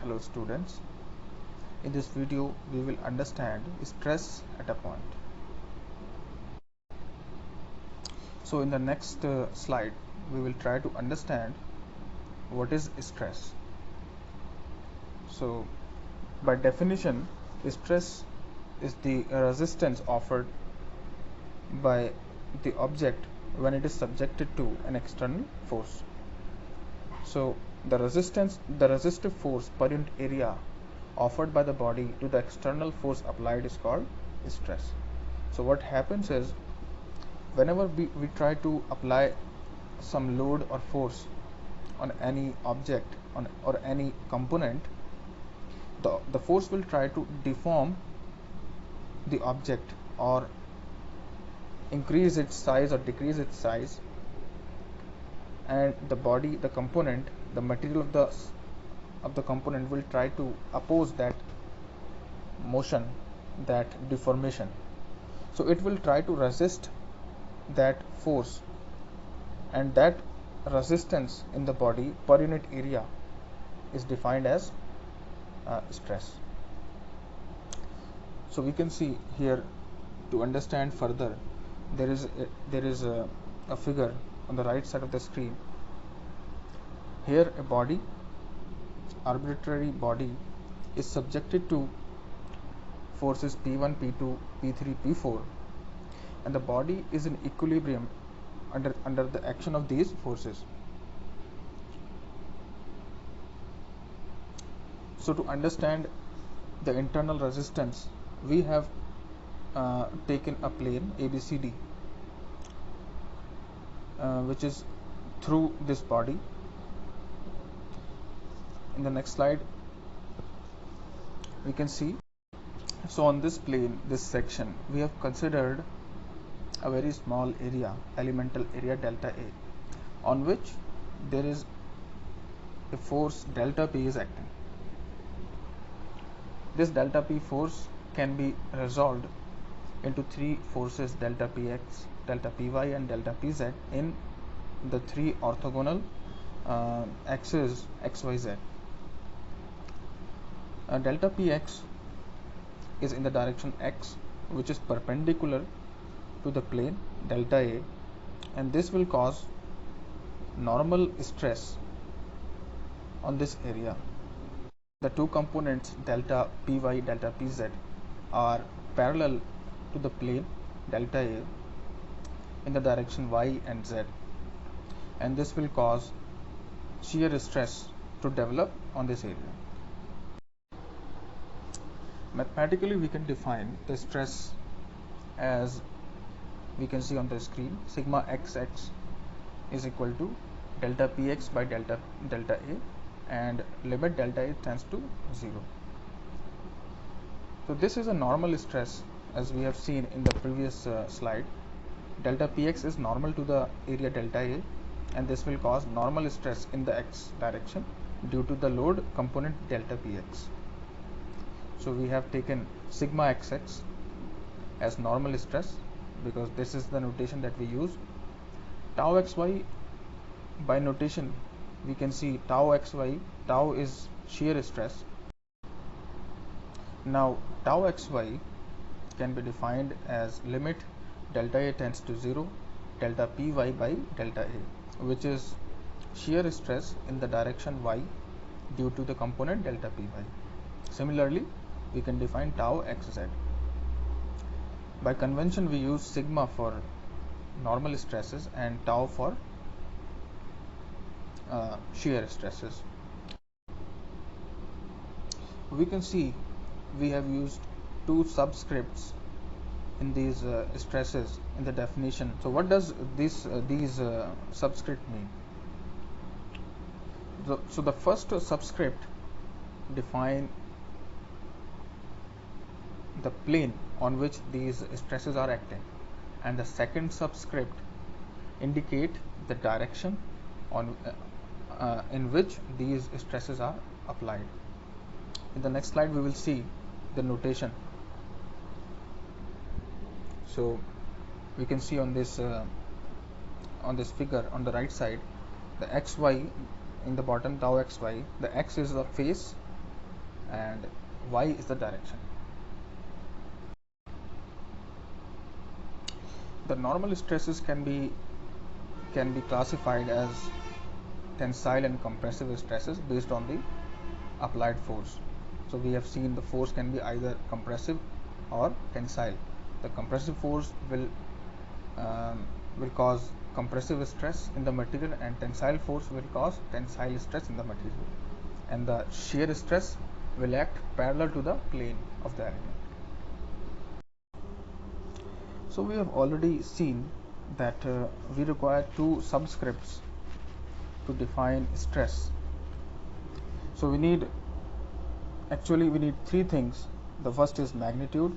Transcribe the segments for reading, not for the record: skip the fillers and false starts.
Hello students, in this video we will understand stress at a point. So in the next slide we will try to understand what is stress. So by definition, stress is the resistance offered by the object when it is subjected to an external force. So the resistive force per unit area offered by the body to the external force applied is called stress. So what happens is, whenever we try to apply some load or force on any object or any component, the force will try to deform the object or increase its size or decrease its size, and the component, the material of the component will try to oppose that motion, that deformation. So it will try to resist that force, and that resistance in the body per unit area is defined as stress. So we can see here, to understand further, there is a figure on the right side of the screen. Here a body, arbitrary body, is subjected to forces P1, P2, P3, P4, and the body is in equilibrium under the action of these forces. So to understand the internal resistance, we have taken a plane ABCD, which is through this body. In the next slide we can see, so on this plane, this section, we have considered a very small area, elemental area delta A, on which there is a force delta P is acting. This delta P force can be resolved into three forces, delta Px, delta Py, and delta Pz, in the three orthogonal axes xyz. Delta Px is in the direction x, which is perpendicular to the plane delta A, and this will cause normal stress on this area. The two components delta Py, delta Pz are parallel to the plane delta A in the direction y and z, and this will cause shear stress to develop on this area. Mathematically, we can define the stress as we can see on the screen. Sigma xx is equal to delta Px by delta A, and limit delta A tends to 0. So this is a normal stress, as we have seen in the previous slide. Delta Px is normal to the area delta A, and this will cause normal stress in the x direction due to the load component delta Px. So we have taken sigma xx as normal stress because this is the notation that we use. Tau xy, by notation we can see tau xy, tau is shear stress. Now tau xy can be defined as limit delta A tends to 0 delta Py by delta A, which is shear stress in the direction y due to the component delta Py. Similarly, we can define tau xz. By convention, we use sigma for normal stresses and tau for shear stresses. We can see we have used two subscripts in these stresses in the definition. So what does these subscript mean? So the first subscript define the plane on which these stresses are acting, and the second subscript indicate the direction on in which these stresses are applied. In the next slide we will see the notation. So we can see on this figure on the right side, the xy in the bottom, tau xy, the x is the phase and y is the direction. The normal stresses can be classified as tensile and compressive stresses based on the applied force. So we have seen the force can be either compressive or tensile. The compressive force will cause compressive stress in the material, and tensile force will cause tensile stress in the material, and the shear stress will act parallel to the plane of the element. So we have already seen that we require two subscripts to define stress. So we need three things. The first is magnitude,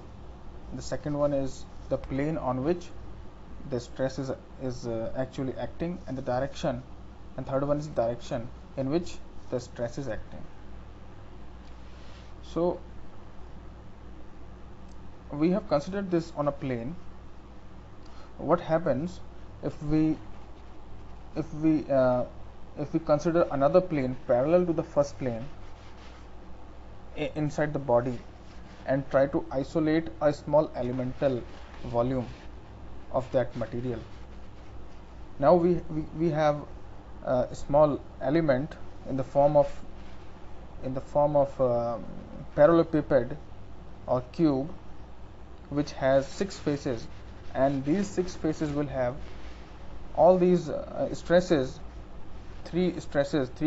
the second one is the plane on which the stress is actually acting, and the direction, and third one is direction in which the stress is acting. So we have considered this on a plane. What happens if we consider another plane parallel to the first plane inside the body and try to isolate a small elemental volume of that material? Now we have a small element in the form of parallelepiped or cube, which has 6 faces, and these 6 faces will have all these stresses, three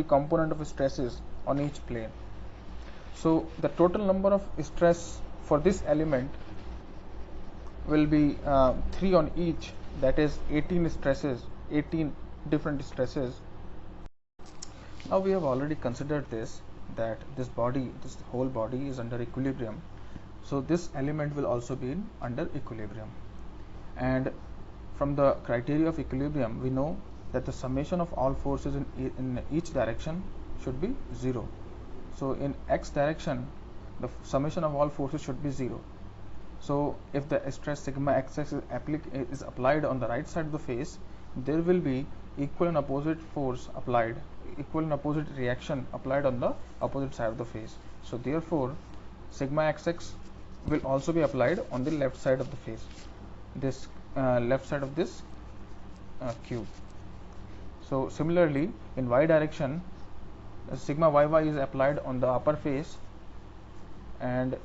component of stresses on each plane. So the total number of stress for this element will be 3 on each, that is 18 stresses, 18 different stresses. Now we have already considered this, that this whole body is under equilibrium, so this element will also be under equilibrium. And from the criteria of equilibrium, we know that the summation of all forces in each direction should be 0. So in x direction, the summation of all forces should be 0. So if the stress sigma xx is applied on the right side of the face, there will be equal and opposite reaction applied on the opposite side of the face. So therefore sigma xx will also be applied on the left side of the face, this left side of this cube. So similarly in y direction, sigma yy is applied on the upper face, and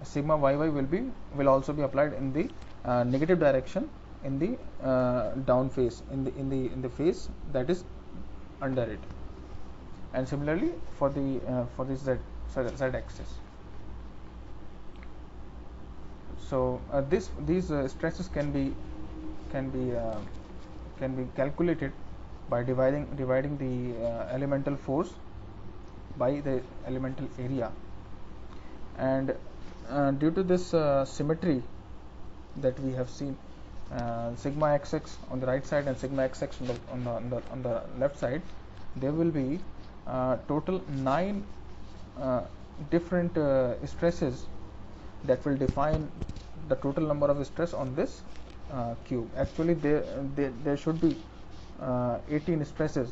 sigma yy will also be applied in the negative direction in the down face, in the face that is under it, and similarly for the z axis. So these stresses can be calculated by dividing the elemental force by the elemental area, and due to this symmetry that we have seen, sigma xx on the right side and sigma xx on the left side, there will be total 9 different stresses that will define the total number of stress on this cube. Actually there should be 18 stresses,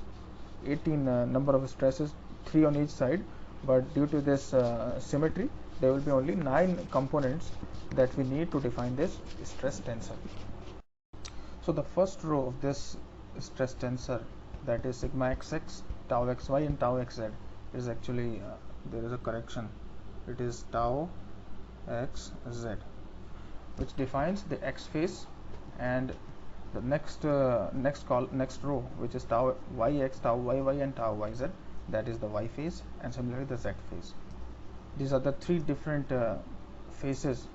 18 number of stresses, 3 on each side, but due to this symmetry, there will be only 9 components that we need to define this stress tensor. So the first row of this stress tensor, that is sigma xx, tau xy and tau xz, is actually there is a correction, it is tau xz, which defines the x phase, and the next row, which is tau yx, tau yy and tau yz, that is the y phase, and similarly the z phase. These are the 3 different phases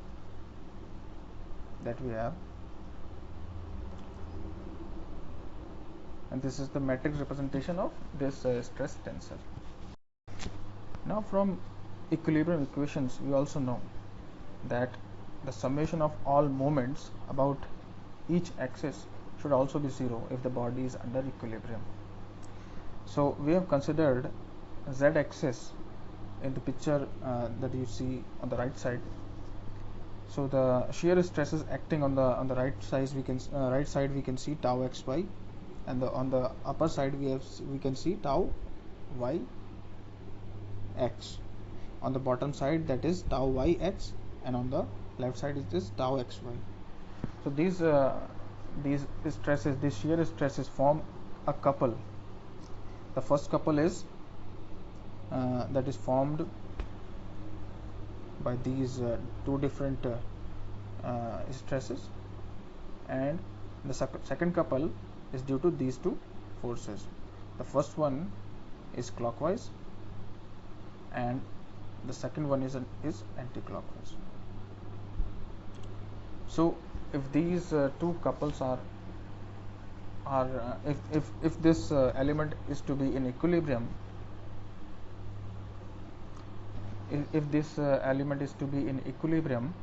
that we have, and this is the matrix representation of this stress tensor. Now from equilibrium equations, we also know that the summation of all moments about each axis should also be 0 if the body is under equilibrium. So we have considered z axis in the picture that you see on the right side. So the shear stresses acting on the right side, we can see tau xy, and on the upper side we can see tau y x. on the bottom side, that is tau yx, and on the left side is this tau xy. So these stresses, these shear stresses form a couple. The first couple is that is formed by these two different stresses, and the second couple is due to these two forces. The first one is clockwise and the second one is anti-clockwise. So if these two couples are if this element is to be in equilibrium, if this element is to be in equilibrium,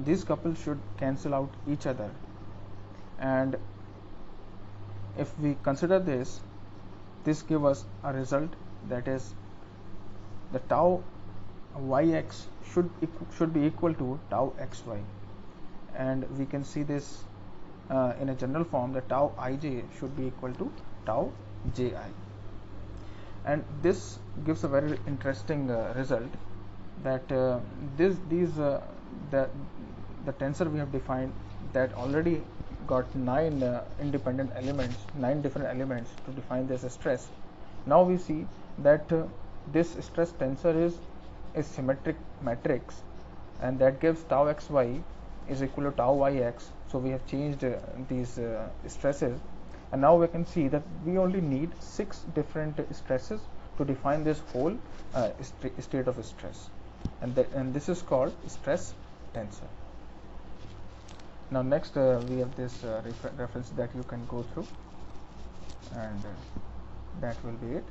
these couples should cancel out each other, and if we consider this gives us a result, that is the tau yx should be equal to tau xy, and we can see this in a general form that tau ij should be equal to tau ji, and this gives a very interesting result, that the tensor we have defined, that already got 9 independent elements, 9 different elements to define this stress. Now we see that this stress tensor is a symmetric matrix, and that gives tau xy is equal to tau yx. So we have changed these stresses, and now we can see that we only need 6 different stresses to define this whole state of stress, and this is called stress tensor. Now next we have this reference that you can go through, and that will be it.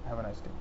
Have a nice day.